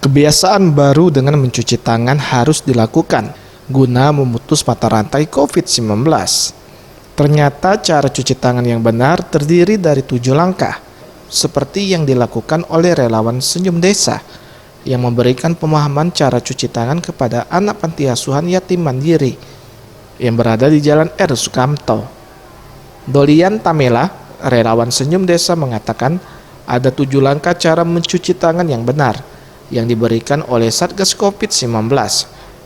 Kebiasaan baru dengan mencuci tangan harus dilakukan guna memutus mata rantai COVID-19. Ternyata cara cuci tangan yang benar terdiri dari 7 langkah, seperti yang dilakukan oleh relawan Senyum Desa, yang memberikan pemahaman cara cuci tangan kepada anak panti asuhan yatim mandiri yang berada di Jalan R. Sukamto. Dolian Tamela, relawan Senyum Desa mengatakan ada 7 langkah cara mencuci tangan yang benar yang diberikan oleh Satgas COVID-19.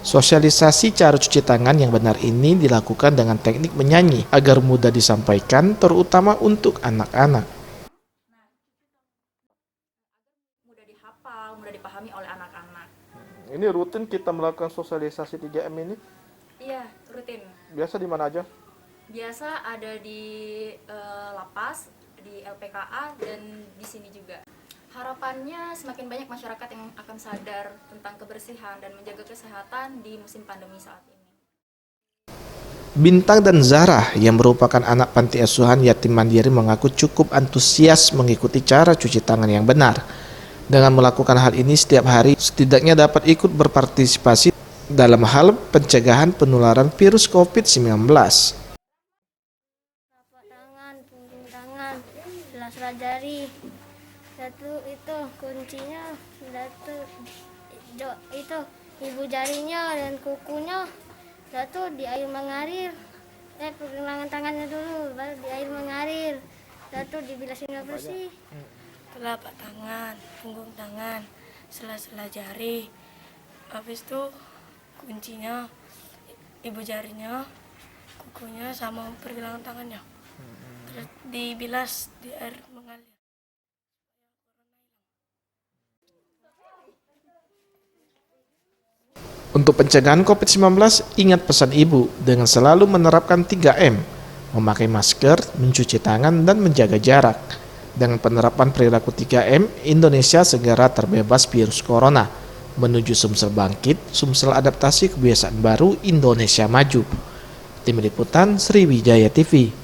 Sosialisasi cara cuci tangan yang benar ini dilakukan dengan teknik menyanyi agar mudah disampaikan, terutama untuk anak-anak. Mudah dihafal, mudah dipahami oleh anak-anak. Ini rutin kita melakukan sosialisasi 3M ini? Iya, rutin. Biasa di mana aja? Biasa ada di lapas, di LPKA, dan di sini juga. Harapannya semakin banyak masyarakat yang akan sadar tentang kebersihan dan menjaga kesehatan di musim pandemi saat ini. Bintang dan Zahra yang merupakan anak panti asuhan yatim mandiri mengaku cukup antusias mengikuti cara cuci tangan yang benar. Dengan melakukan hal ini setiap hari, setidaknya dapat ikut berpartisipasi dalam hal pencegahan penularan virus COVID-19. Telapak tangan, punggung tangan, sela-sela jari. Satu itu kuncinya, satu itu ibu jarinya dan kukunya, satu di air mengalir. Pergelangan tangannya dulu, baru di air mengalir. Satu dibilas hingga bersih. Telapak tangan, punggung tangan, sela-sela jari. Habis itu kuncinya, ibu jarinya, kukunya sama pergelangan tangannya. Terus dibilas di air mengalir. Untuk pencegahan COVID-19, ingat pesan ibu dengan selalu menerapkan 3M, memakai masker, mencuci tangan, dan menjaga jarak. Dengan penerapan perilaku 3M, Indonesia segera terbebas virus corona, menuju Sumsel bangkit, Sumsel adaptasi kebiasaan baru, Indonesia maju. Tim Liputan Sriwijaya TV.